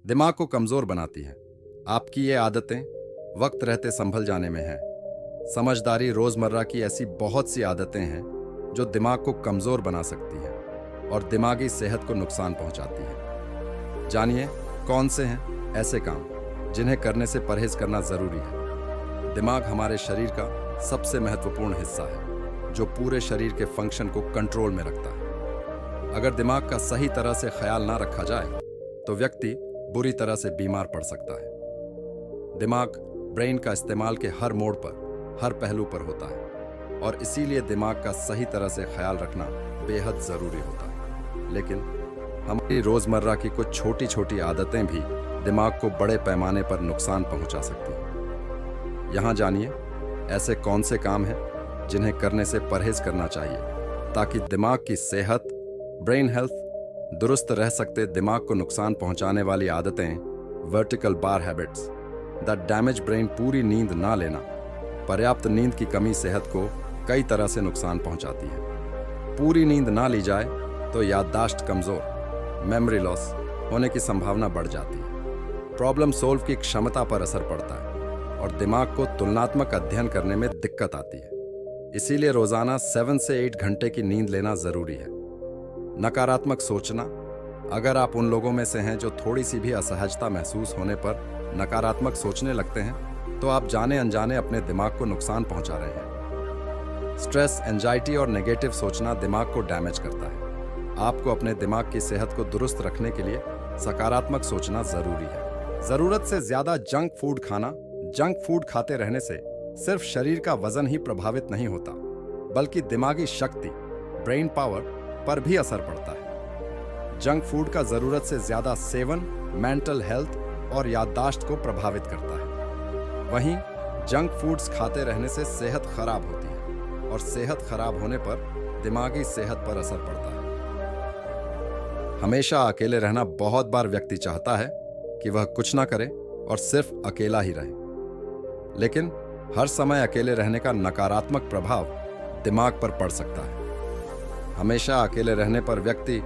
दिमाग को कमजोर बनाती हैं। आपकी ये आदतें वक्त रहते संभल जाने में हैं। समझदारी रोजमर्रा की ऐसी बहुत सी आदतें हैं जो दिमाग को कमजोर बना सकती हैं और दिमागी सेहत को नुकसान पहुंचाती हैं। जानिए कौन से हैं ऐसे काम जिन्हें करने से परहेज करना जरूरी है। दिमाग हमारे शरीर का सबसे महत्वपूर्ण हिस्सा है जो पूरे शरीर के फंक्शन को कंट्रोल में रखता है। अगर दिमाग का सही तरह से ख्याल ना रखा जाए तो व्यक्ति बुरी तरह से बीमार पड़ सकता है। दिमाग ब्रेन का इस्तेमाल के हर मोड़ पर, हर पहलू पर होता है और इसीलिए दिमाग का सही तरह से ख्याल रखना बेहद जरूरी होता है। लेकिन हमारी रोजमर्रा की कुछ छोटी छोटी आदतें भी दिमाग को बड़े पैमाने पर नुकसान पहुंचा सकती हैं। यहाँ जानिए ऐसे कौन से काम हैं जिन्हें करने से परहेज करना चाहिए ताकि दिमाग की सेहत, ब्रेन हेल्थ दुरुस्त रह सकते। दिमाग को नुकसान पहुंचाने वाली आदतें, vertical bar habits the damage brain. पूरी नींद ना लेना, पर्याप्त नींद की कमी सेहत को कई तरह से नुकसान पहुंचाती है। पूरी नींद ना ली जाए तो याददाश्त कमजोर, मेमोरी लॉस होने की संभावना बढ़ जाती है। प्रॉब्लम सोल्व की क्षमता पर असर पड़ता है और दिमाग को तुलनात्मक अध्ययन करने में दिक्कत आती है। इसीलिए रोजाना 7 से 8 घंटे की नींद लेना जरूरी है। नकारात्मक सोचना, अगर आप उन लोगों में से हैं जो थोड़ी सी भी असहजता महसूस होने पर नकारात्मक सोचने लगते हैं तो आप जाने अनजाने अपने दिमाग को नुकसान पहुंचा रहे हैं। स्ट्रेस, एंजाइटी और नेगेटिव सोचना दिमाग को डैमेज करता है। आपको अपने दिमाग की सेहत को दुरुस्त रखने के लिए सकारात्मक सोचना जरूरी है। जरूरत से ज्यादा जंक फूड खाना, जंक फूड खाते रहने से सिर्फ शरीर का वजन ही प्रभावित नहीं होता बल्कि दिमागी शक्ति, ब्रेन पावर पर भी असर पड़ता है। जंक फूड का जरूरत से ज्यादा सेवन मेंटल हेल्थ और याददाश्त को प्रभावित करता है। वहीं जंक फूड्स खाते रहने से सेहत खराब होती है और सेहत खराब होने पर दिमागी सेहत पर असर पड़ता है। हमेशा अकेले रहना बहुत बार व्यक्ति चाहता है कि वह कुछ ना करे और सिर्फ अकेला ही रहे, लेकिन हर समय अकेले रहने का नकारात्मक प्रभाव दिमाग पर पड़ सकता है। हमेशा अकेले रहने पर व्यक्ति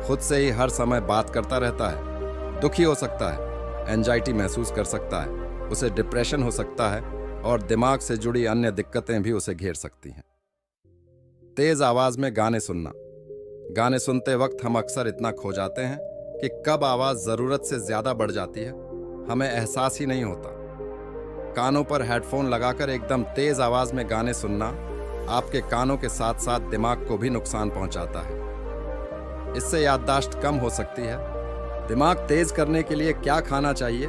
खुद से ही हर समय बात करता रहता है, दुखी हो सकता है, एंजाइटी महसूस कर सकता है, उसे डिप्रेशन हो सकता है और दिमाग से जुड़ी अन्य दिक्कतें भी उसे घेर सकती हैं। तेज आवाज में गाने सुनना। गाने सुनते वक्त हम अक्सर इतना खो जाते हैं कि कब आवाज जरूरत से ज्यादा बढ़ जाती है हमें एहसास ही नहीं होता। कानों पर हेडफोन लगाकर एकदम तेज आवाज में गाने सुनना आपके कानों के साथ साथ दिमाग को भी नुकसान पहुंचाता है। इससे याददाश्त कम हो सकती है। दिमाग तेज करने के लिए क्या खाना चाहिए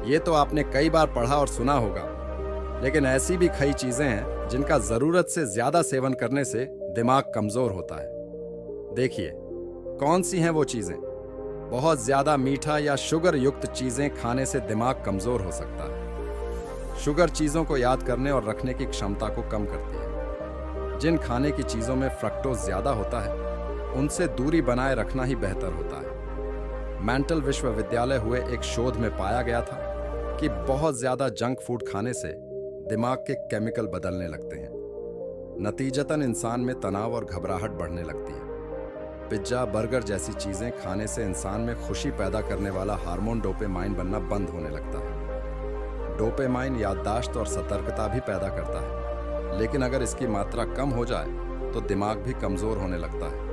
ये तो आपने कई बार पढ़ा और सुना होगा, लेकिन ऐसी भी कई चीजें हैं जिनका जरूरत से ज्यादा सेवन करने से दिमाग कमजोर होता है। देखिए कौन सी हैं वो चीजें। बहुत ज्यादा मीठा या शुगर युक्त चीजें खाने से दिमाग कमजोर हो सकता है। शुगर चीजों को याद करने और रखने की क्षमता को कम करती है। जिन खाने की चीजों में फ्रक्टोज ज्यादा होता है उनसे दूरी बनाए रखना ही बेहतर होता है। मेंटल विश्वविद्यालय हुए एक शोध में पाया गया था कि बहुत ज्यादा जंक फूड खाने से दिमाग के केमिकल बदलने लगते हैं। नतीजतन इंसान में तनाव और घबराहट बढ़ने लगती है। पिज्जा, बर्गर जैसी चीजें खाने से इंसान में खुशी पैदा करने वाला हार्मोन डोपामाइन बनना बंद होने लगता है। डोपामाइन याददाश्त और सतर्कता भी पैदा करता है, लेकिन अगर इसकी मात्रा कम हो जाए तो दिमाग भी कमजोर होने लगता है।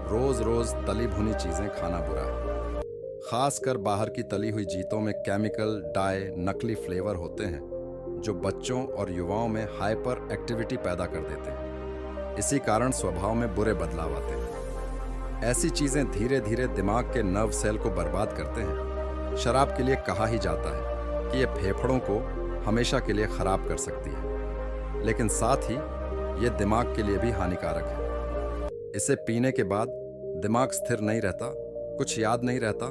रोज रोज तली भुनी चीजें खाना बुरा है। खासकर बाहर की तली हुई चीजों में केमिकल, डाई, नकली फ्लेवर होते हैं जो बच्चों और युवाओं में हाइपर एक्टिविटी पैदा कर देते हैं। इसी कारण स्वभाव में बुरे बदलाव आते हैं। ऐसी चीजें धीरे धीरे दिमाग के नर्व सेल को बर्बाद करते हैं। शराब के लिए कहा ही जाता है कि यह फेफड़ों को हमेशा के लिए खराब कर सकती है, लेकिन साथ ही यह दिमाग के लिए भी हानिकारक है। इसे पीने के बाद दिमाग स्थिर नहीं रहता, कुछ याद नहीं रहता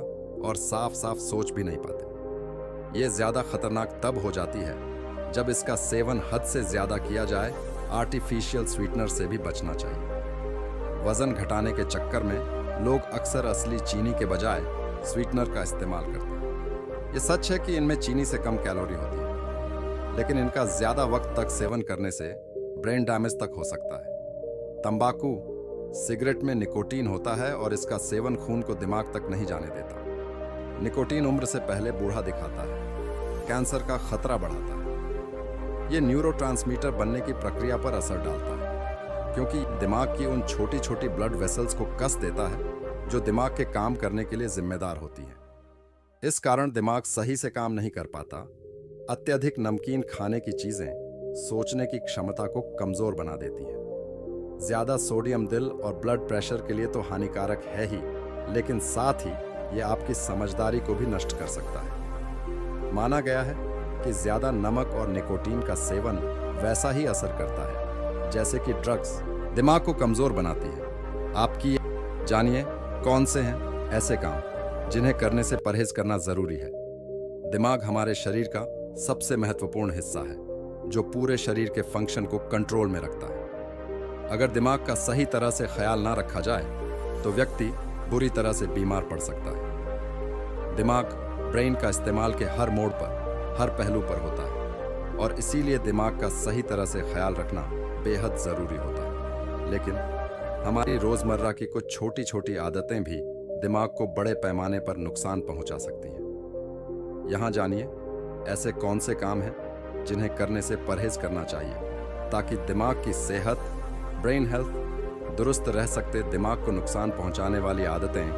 और साफ साफ सोच भी नहीं पाते। यह ज्यादा खतरनाक तब हो जाती है जब इसका सेवन हद से ज्यादा किया जाए। आर्टिफिशियल स्वीटनर से भी बचना चाहिए। वजन घटाने के चक्कर में लोग अक्सर असली चीनी के बजाय स्वीटनर का इस्तेमाल करते हैं। ये सच है कि इनमें चीनी से कम कैलोरी होती है, लेकिन इनका ज्यादा वक्त तक सेवन करने से ब्रेन डैमेज तक हो सकता है। तंबाकू, सिगरेट में निकोटीन होता है और इसका सेवन खून को दिमाग तक नहीं जाने देता। निकोटीन उम्र से पहले बूढ़ा दिखाता है, कैंसर का खतरा बढ़ाता है। ये न्यूरोट्रांसमीटर बनने की प्रक्रिया पर असर डालता है, क्योंकि दिमाग की उन छोटी छोटी ब्लड वेसल्स को कस देता है जो दिमाग के काम करने के लिए जिम्मेदार होती हैं। इस कारण दिमाग सही से काम नहीं कर पाता। अत्यधिक नमकीन खाने की चीजें सोचने की क्षमता को कमजोर बना देती हैं। ज्यादा सोडियम दिल और ब्लड प्रेशर के लिए तो हानिकारक है ही, लेकिन साथ ही ये आपकी समझदारी को भी नष्ट कर सकता है। माना गया है कि ज्यादा नमक और निकोटीन का सेवन वैसा ही असर करता है जैसे कि ड्रग्स दिमाग को कमजोर बनाती है। आपकी जानिए कौन से हैं ऐसे काम जिन्हें करने से परहेज करना जरूरी है। दिमाग हमारे शरीर का सबसे महत्वपूर्ण हिस्सा है, जो पूरे शरीर के फंक्शन को कंट्रोल में रखता है। अगर दिमाग का सही तरह से ख्याल ना रखा जाए तो व्यक्ति बुरी तरह से बीमार पड़ सकता है। दिमाग ब्रेन का इस्तेमाल के हर मोड़ पर, हर पहलू पर होता है और इसीलिए दिमाग का सही तरह से ख्याल रखना बेहद ज़रूरी होता है। लेकिन हमारी रोज़मर्रा की कुछ छोटी छोटी आदतें भी दिमाग को बड़े पैमाने पर नुकसान पहुंचा सकती हैं। यहाँ जानिए ऐसे कौन से काम हैं जिन्हें करने से परहेज करना चाहिए ताकि दिमाग की सेहत, ब्रेन हेल्थ दुरुस्त रह सकते। दिमाग को नुकसान पहुंचाने वाली आदतें,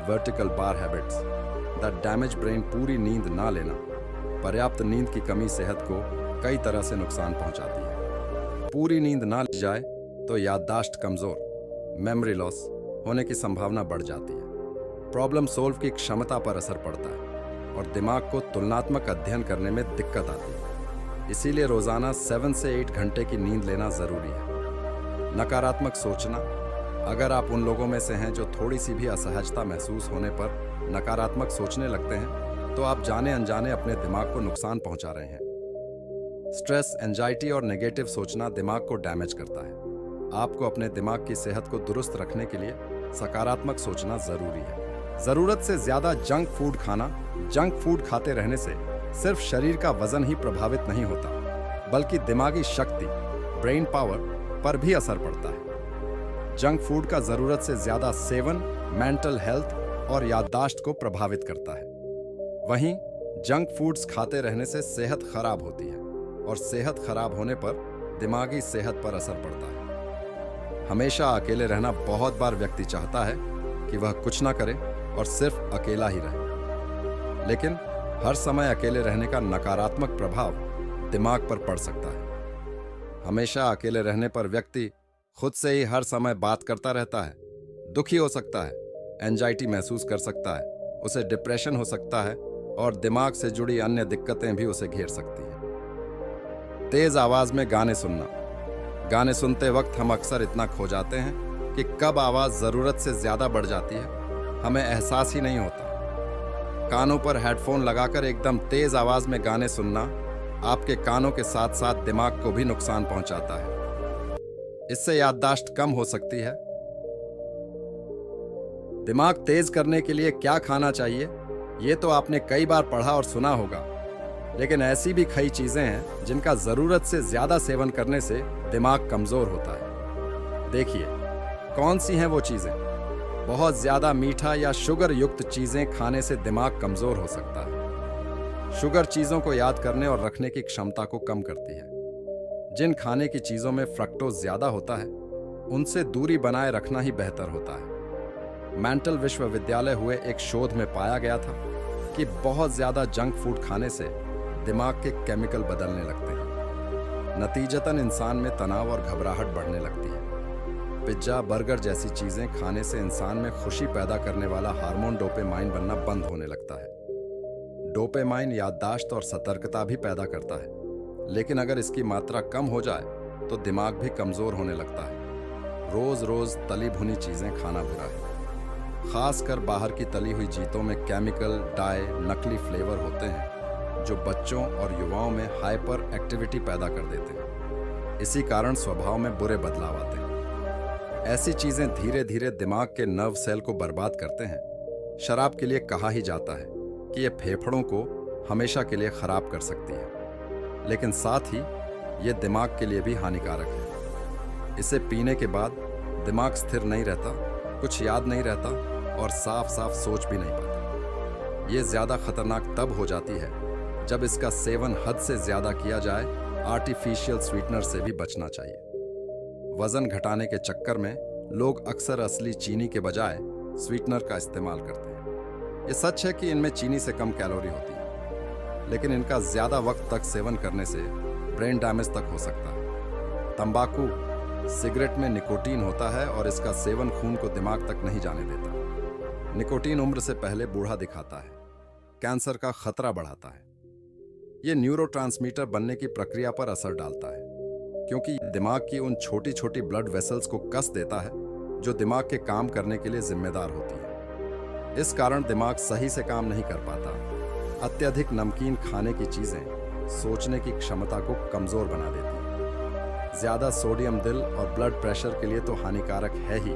vertical bar habits, the damage brain, पूरी नींद ना लेना। पर्याप्त नींद की कमी सेहत को कई तरह से नुकसान पहुंचाती है। पूरी नींद ना ली जाए तो याददाश्त कमजोर, मेमोरी लॉस होने की संभावना बढ़ जाती है। प्रॉब्लम सोल्व की क्षमता पर असर पड़ता है और दिमाग को तुलनात्मक अध्ययन करने में दिक्कत आती है। इसीलिए रोजाना 7 से 8 घंटे की नींद लेना जरूरी है। नकारात्मक सोचना, अगर आप उन लोगों में से हैं जो थोड़ी सी भी असहजता महसूस होने पर नकारात्मक सोचने लगते हैं, तो आप जाने अनजाने अपने दिमाग को नुकसान पहुंचा रहे हैं। स्ट्रेस, एंजाइटी और नेगेटिव सोचना दिमाग को डैमेज करता है। आपको अपने दिमाग की सेहत को दुरुस्त रखने के लिए सकारात्मक सोचना जरूरी है। जरूरत से ज्यादा जंक फूड खाना, जंक फूड खाते रहने से सिर्फ शरीर का वजन ही प्रभावित नहीं होता, बल्कि दिमागी शक्ति, ब्रेन पावर पर भी असर पड़ता है। जंक फूड का जरूरत से ज्यादा सेवन मेंटल हेल्थ और याददाश्त को प्रभावित करता है। वहीं जंक फूड्स खाते रहने से सेहत खराब होती है और सेहत खराब होने पर दिमागी सेहत पर असर पड़ता है। हमेशा अकेले रहना बहुत बार व्यक्ति चाहता है कि वह कुछ ना करे और सिर्फ अकेला ही रहे, लेकिन हर समय अकेले रहने का नकारात्मक प्रभाव दिमाग पर पड़ सकता है। हमेशा अकेले रहने पर व्यक्ति खुद से ही हर समय बात करता रहता है, दुखी हो सकता है, एंजाइटी महसूस कर सकता है, उसे डिप्रेशन हो सकता है और दिमाग से जुड़ी अन्य दिक्कतें भी उसे घेर सकती हैं। तेज आवाज में गाने सुनना। गाने सुनते वक्त हम अक्सर इतना खो जाते हैं कि कब आवाज जरूरत से ज्यादा बढ़ जाती है हमें एहसास ही नहीं होता। कानों पर हेडफोन लगाकर एकदम तेज आवाज में गाने सुनना आपके कानों के साथ साथ दिमाग को भी नुकसान पहुंचाता है। इससे याददाश्त कम हो सकती है। दिमाग तेज करने के लिए क्या खाना चाहिए, ये तो आपने कई बार पढ़ा और सुना होगा, लेकिन ऐसी भी कई चीजें हैं जिनका जरूरत से ज्यादा सेवन करने से दिमाग कमजोर होता है। देखिए कौन सी हैं वो चीजें। बहुत ज्यादा मीठा या शुगर युक्त चीजें खाने से दिमाग कमजोर हो सकता है। शुगर चीजों को याद करने और रखने की क्षमता को कम करती है। जिन खाने की चीजों में फ्रक्टोज ज्यादा होता है उनसे दूरी बनाए रखना ही बेहतर होता है। मेंटल विश्वविद्यालय हुए एक शोध में पाया गया था कि बहुत ज्यादा जंक फूड खाने से दिमाग के केमिकल बदलने लगते हैं। नतीजतन इंसान में तनाव और घबराहट बढ़ने लगती है। पिज्जा, बर्गर जैसी चीजें खाने से इंसान में खुशी पैदा करने वाला हार्मोन डोपामाइन बनना बंद होने लगता है। डोपामाइन याददाश्त और सतर्कता भी पैदा करता है, लेकिन अगर इसकी मात्रा कम हो जाए तो दिमाग भी कमजोर होने लगता है। रोज रोज तली भुनी चीजें खाना बुरा है। खासकर बाहर की तली हुई चीजों में केमिकल, डाई, नकली फ्लेवर होते हैं जो बच्चों और युवाओं में हाइपर एक्टिविटी पैदा कर देते हैं। इसी कारण स्वभाव में बुरे बदलाव आते हैं। ऐसी चीजें धीरे धीरे दिमाग के नर्व सेल को बर्बाद करते हैं। शराब के लिए कहा ही जाता है कि यह फेफड़ों को हमेशा के लिए खराब कर सकती है, लेकिन साथ ही यह दिमाग के लिए भी हानिकारक है। इसे पीने के बाद दिमाग स्थिर नहीं रहता, कुछ याद नहीं रहता और साफ साफ सोच भी नहीं पाता। ये ज़्यादा खतरनाक तब हो जाती है जब इसका सेवन हद से ज़्यादा किया जाए। आर्टिफिशियल स्वीटनर से भी बचना चाहिए। वज़न घटाने के चक्कर में लोग अक्सर असली चीनी के बजाय स्वीटनर का इस्तेमाल करते हैं। ये सच है कि इनमें चीनी से कम कैलोरी होती है, लेकिन इनका ज़्यादा वक्त तक सेवन करने से ब्रेन डैमेज तक हो सकता है। तंबाकू सिगरेट में निकोटीन होता है और इसका सेवन खून को दिमाग तक नहीं जाने देता। निकोटीन उम्र से पहले बूढ़ा दिखाता है, कैंसर का खतरा बढ़ाता है। ये न्यूरोट्रांसमीटर बनने की प्रक्रिया पर असर डालता है, क्योंकि दिमाग की उन छोटी छोटी ब्लड वेसल्स को कस देता है जो दिमाग के काम करने के लिए जिम्मेदार होती है। इस कारण दिमाग सही से काम नहीं कर पाता। अत्यधिक नमकीन खाने की चीजें सोचने की क्षमता को कमजोर बना देती हैं। ज्यादा सोडियम दिल और ब्लड प्रेशर के लिए तो हानिकारक है ही,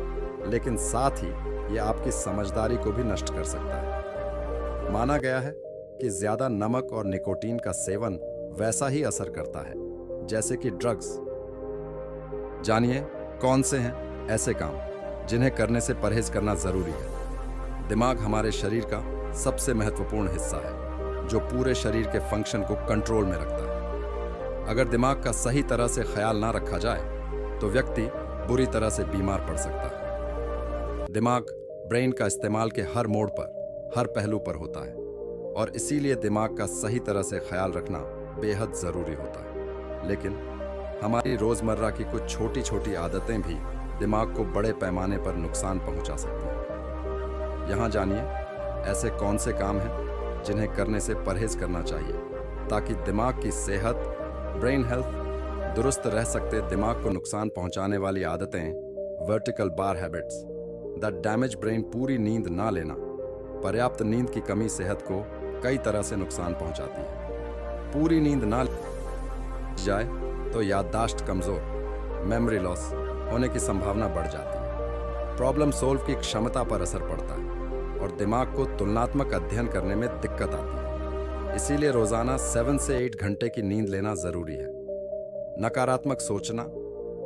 लेकिन साथ ही ये आपकी समझदारी को भी नष्ट कर सकता है। माना गया है कि ज्यादा नमक और निकोटीन का सेवन वैसा ही असर करता है जैसे कि ड्रग्स। जानिए कौन से हैं ऐसे काम जिन्हें करने से परहेज करना जरूरी है। दिमाग हमारे शरीर का सबसे महत्वपूर्ण हिस्सा है जो पूरे शरीर के फंक्शन को कंट्रोल में रखता है। अगर दिमाग का सही तरह से ख्याल ना रखा जाए तो व्यक्ति बुरी तरह से बीमार पड़ सकता है। दिमाग ब्रेन का इस्तेमाल के हर मोड़ पर, हर पहलू पर होता है और इसीलिए दिमाग का सही तरह से ख्याल रखना बेहद ज़रूरी होता है। लेकिन हमारी रोज़मर्रा की कुछ छोटी छोटी आदतें भी दिमाग को बड़े पैमाने पर नुकसान पहुंचा सकती हैं। यहाँ जानिए ऐसे कौन से काम हैं जिन्हें करने से परहेज करना चाहिए ताकि दिमाग की सेहत, ब्रेन हेल्थ दुरुस्त रह सकते। दिमाग को नुकसान पहुंचाने वाली आदतें, vertical bar habits that damage brain. पूरी नींद ना लेना, पर्याप्त नींद की कमी सेहत को कई तरह से नुकसान पहुंचाती है। पूरी नींद ना जाए तो याददाश्त कमजोर, मेमोरी लॉस होने की संभावना बढ़ जाती है। प्रॉब्लम सोल्व की क्षमता पर असर पड़ता है और दिमाग को तुलनात्मक अध्ययन करने में दिक्कत आती है। इसीलिए रोजाना 7 से 8 घंटे की नींद लेना जरूरी है। नकारात्मक सोचना,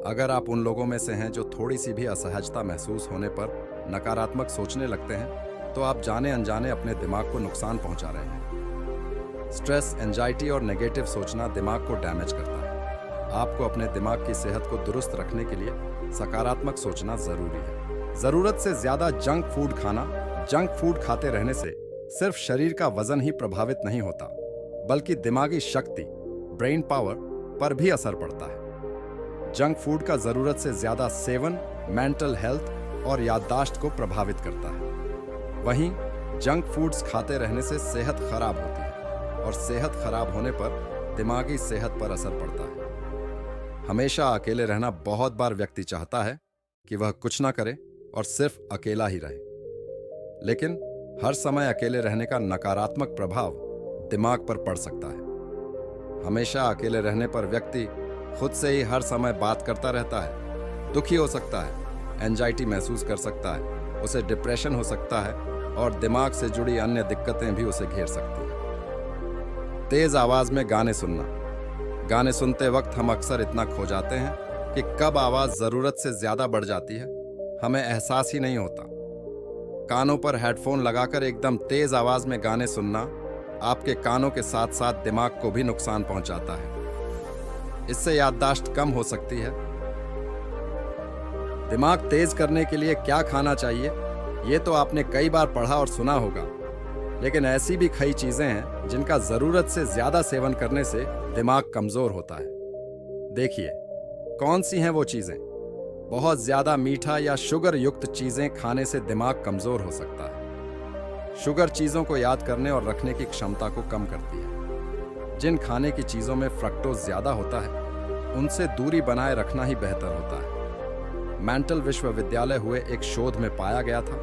अगर आप उन लोगों में से हैं जो थोड़ी सी भी असहजता महसूस होने पर नकारात्मक सोचने लगते हैं, तो आप जाने अनजाने अपने दिमाग को नुकसान पहुंचा रहे हैं। स्ट्रेस, एंजाइटी और नेगेटिव सोचना दिमाग को डैमेज करता है। आपको अपने दिमाग की सेहत को दुरुस्त रखने के लिए सकारात्मक सोचना जरूरी है। जरूरत से ज्यादा जंक फूड खाना, जंक फूड खाते रहने से सिर्फ शरीर का वजन ही प्रभावित नहीं होता, बल्कि दिमागी शक्ति, ब्रेन पावर पर भी असर पड़ता है। जंक फूड का जरूरत से ज्यादा सेवन मेंटल हेल्थ और याददाश्त को प्रभावित करता है। वहीं जंक फूड्स खाते रहने से सेहत खराब होती है और सेहत खराब होने पर दिमागी सेहत पर असर पड़ता है। हमेशा अकेले रहना, बहुत बार व्यक्ति चाहता है कि वह कुछ ना करे और सिर्फ अकेला ही रहे, लेकिन हर समय अकेले रहने का नकारात्मक प्रभाव दिमाग पर पड़ सकता है। हमेशा अकेले रहने पर व्यक्ति खुद से ही हर समय बात करता रहता है, दुखी हो सकता है, एंजाइटी महसूस कर सकता है, उसे डिप्रेशन हो सकता है और दिमाग से जुड़ी अन्य दिक्कतें भी उसे घेर सकती हैं। तेज आवाज में गाने सुनना, गाने सुनते वक्त हम अक्सर इतना खो जाते हैं कि कब आवाज जरूरत से ज्यादा बढ़ जाती है हमें एहसास ही नहीं होता। कानों पर हेडफोन लगाकर एकदम तेज आवाज में गाने सुनना आपके कानों के साथ साथ दिमाग को भी नुकसान पहुंचाता है। इससे याददाश्त कम हो सकती है। दिमाग तेज करने के लिए क्या खाना चाहिए, ये तो आपने कई बार पढ़ा और सुना होगा, लेकिन ऐसी भी कई चीजें हैं जिनका जरूरत से ज्यादा सेवन करने से दिमाग कमजोर होता है। देखिए कौन सी हैं वो चीजें। बहुत ज्यादा मीठा या शुगर युक्त चीजें खाने से दिमाग कमजोर हो सकता है। शुगर चीजों को याद करने और रखने की क्षमता को कम करती है। जिन खाने की चीजों में फ्रक्टोज ज्यादा होता है उनसे दूरी बनाए रखना ही बेहतर होता है। मेंटल विश्वविद्यालय हुए एक शोध में पाया गया था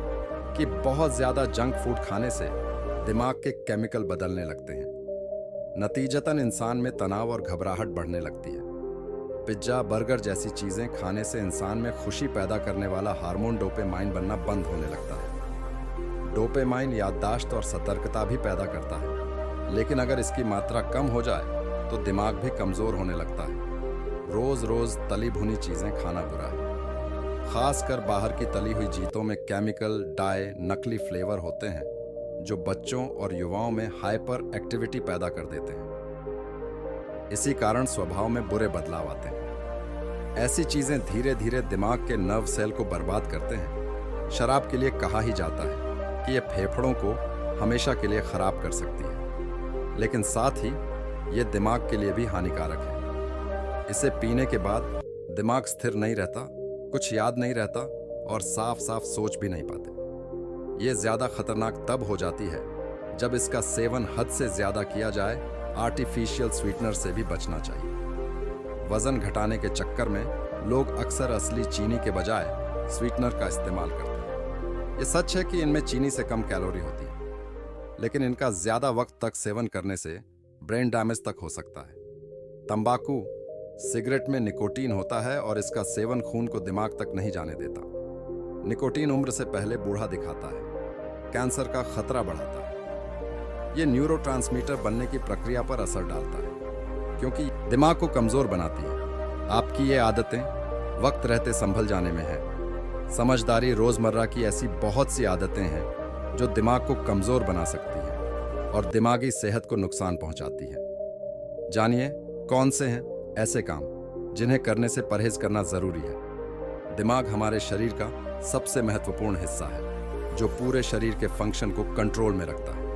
कि बहुत ज्यादा जंक फूड खाने से दिमाग के केमिकल बदलने लगते हैं। नतीजतन इंसान में तनाव और घबराहट बढ़ने लगती है। पिज्जा, बर्गर जैसी चीजें खाने से इंसान में खुशी पैदा करने वाला हार्मोन डोपामाइन बनना बंद होने लगता है। डोपामाइन याददाश्त और सतर्कता भी पैदा करता है, लेकिन अगर इसकी मात्रा कम हो जाए तो दिमाग भी कमजोर होने लगता है। रोज रोज तली भुनी चीजें खाना बुरा है। खासकर बाहर की तली हुई चीजों में केमिकल, डाई, नकली फ्लेवर होते हैं जो बच्चों और युवाओं में हाइपर एक्टिविटी पैदा कर देते हैं। इसी कारण स्वभाव में बुरे बदलाव आते हैं। ऐसी चीजें धीरे धीरे दिमाग के नर्व सेल को बर्बाद करते हैं। शराब के लिए कहा ही जाता है कि यह फेफड़ों को हमेशा के लिए खराब कर सकती है, लेकिन साथ ही यह दिमाग के लिए भी हानिकारक है। इसे पीने के बाद दिमाग स्थिर नहीं रहता, कुछ याद नहीं रहता और साफ साफ सोच भी नहीं पाते। ये ज्यादा खतरनाक तब हो जाती है जब इसका सेवन हद से ज्यादा किया जाए। आर्टिफिशियल स्वीटनर से भी बचना चाहिए। वजन घटाने के चक्कर में लोग अक्सर असली चीनी के बजाय स्वीटनर का इस्तेमाल करते हैं। ये सच है कि इनमें चीनी से कम कैलोरी होती है, लेकिन इनका ज्यादा वक्त तक सेवन करने से ब्रेन डैमेज तक हो सकता है। तंबाकू सिगरेट में निकोटीन होता है और इसका सेवन खून को दिमाग तक नहीं जाने देता। निकोटीन उम्र से पहले बूढ़ा दिखाता है, कैंसर का खतरा बढ़ाता है। ये न्यूरोट्रांसमीटर बनने की प्रक्रिया पर असर डालता है, क्योंकि दिमाग को कमजोर बनाती है। आपकी ये आदतें वक्त रहते संभल जाने में है। समझदारी रोजमर्रा की ऐसी बहुत सी आदतें हैं जो दिमाग को कमजोर बना सकती हैं और दिमागी सेहत को नुकसान पहुंचाती है। जानिए कौन से हैं ऐसे काम जिन्हें करने से परहेज करना जरूरी है। दिमाग हमारे शरीर का सबसे महत्वपूर्ण हिस्सा है, जो पूरे शरीर के फंक्शन को कंट्रोल में रखता है।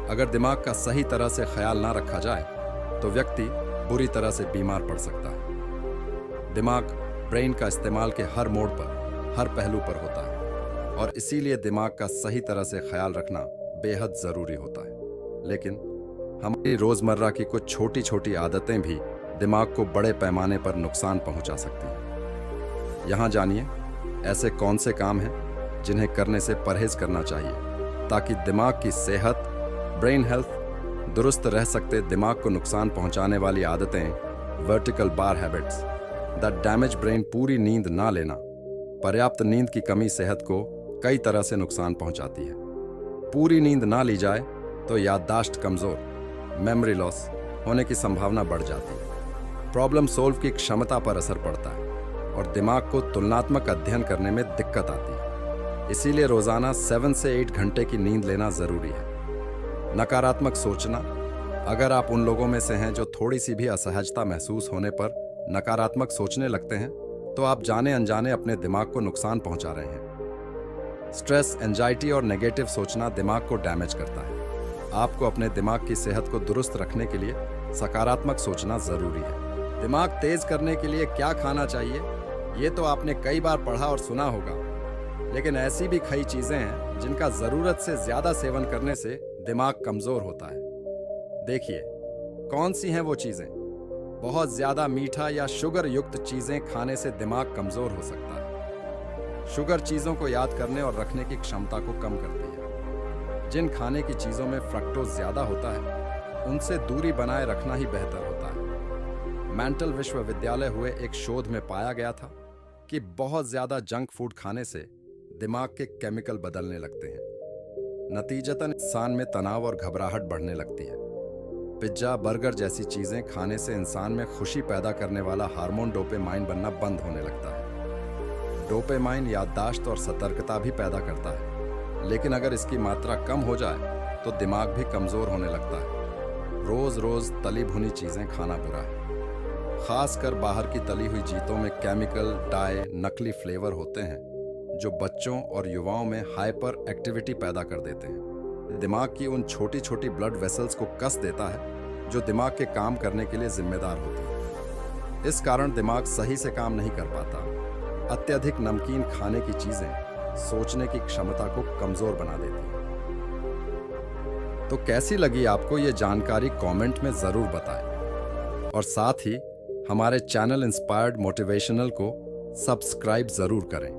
अगर दिमाग का सही तरह से ख्याल ना रखा जाए तो व्यक्ति बुरी तरह से बीमार पड़ सकता है। दिमाग ब्रेन का इस्तेमाल के हर मोड़ पर, हर पहलू पर होता है और इसीलिए दिमाग का सही तरह से ख्याल रखना बेहद जरूरी होता है। लेकिन हमारी रोजमर्रा की कुछ छोटी छोटी आदतें भी दिमाग को बड़े पैमाने पर नुकसान पहुंचा सकती हैं। यहाँ जानिए ऐसे कौन से काम हैं जिन्हें करने से परहेज करना चाहिए ताकि दिमाग की सेहत, ब्रेन हेल्थ दुरुस्त रह सकते। दिमाग को नुकसान पहुंचाने वाली आदतें, vertical bar habits, the damage brain. पूरी नींद ना लेना। पर्याप्त नींद की कमी सेहत को कई तरह से नुकसान पहुंचाती है। पूरी नींद ना ली जाए तो याददाश्त कमजोर, मेमोरी लॉस होने की संभावना बढ़ जाती है। प्रॉब्लम सोल्व की क्षमता पर असर पड़ता है और दिमाग को तुलनात्मक अध्ययन करने में दिक्कत आती है। इसीलिए रोजाना 7 से 8 घंटे की नींद लेना जरूरी है। नकारात्मक सोचना। अगर आप उन लोगों में से हैं जो थोड़ी सी भी असहजता महसूस होने पर नकारात्मक सोचने लगते हैं, तो आप जाने अनजाने अपने दिमाग को नुकसान पहुंचा रहे हैं। स्ट्रेस, एंजाइटी और नेगेटिव सोचना दिमाग को डैमेज करता है। आपको अपने दिमाग की सेहत को दुरुस्त रखने के लिए सकारात्मक सोचना जरूरी है। दिमाग तेज करने के लिए क्या खाना चाहिए, ये तो आपने कई बार पढ़ा और सुना होगा, लेकिन ऐसी भी कई चीजें हैं जिनका जरूरत से ज्यादा सेवन करने से दिमाग कमजोर होता है। देखिए कौन सी हैं वो चीजें। बहुत ज्यादा मीठा या शुगर युक्त चीजें खाने से दिमाग कमजोर हो सकता है। शुगर चीजों को याद करने और रखने की क्षमता को कम करती है। जिन खाने की चीजों में फ्रक्टोज ज्यादा होता है उनसे दूरी बनाए रखना ही बेहतर होता है। मेंटल विश्वविद्यालय हुए एक शोध में पाया गया था कि बहुत ज्यादा जंक फूड खाने से दिमाग के केमिकल बदलने लगते हैं। नतीजतन इंसान में तनाव और घबराहट बढ़ने लगती है। पिज्जा, बर्गर जैसी चीजें खाने से इंसान में खुशी पैदा करने वाला हार्मोन डोपामाइन बनना बंद होने लगता है। डोपामाइन याददाश्त और सतर्कता भी पैदा करता है, लेकिन अगर इसकी मात्रा कम हो जाए तो दिमाग भी कमजोर होने लगता है। रोज रोज तली भुनी चीजें खाना बुरा है। खासकर बाहर की तली हुई चीजों में केमिकल, डाई, नकली फ्लेवर होते हैं जो बच्चों और युवाओं में हाइपर एक्टिविटी पैदा कर देते हैं। दिमाग की उन छोटी छोटी ब्लड वेसल्स को कस देता है जो दिमाग के काम करने के लिए जिम्मेदार होती है। इस कारण दिमाग सही से काम नहीं कर पाता। अत्यधिक नमकीन खाने की चीजें सोचने की क्षमता को कमजोर बना देती हैं। तो कैसी लगी आपको ये जानकारी कमेंट में जरूर बताएं और साथ ही हमारे चैनल इंस्पायर्ड मोटिवेशनल को सब्सक्राइब जरूर करें।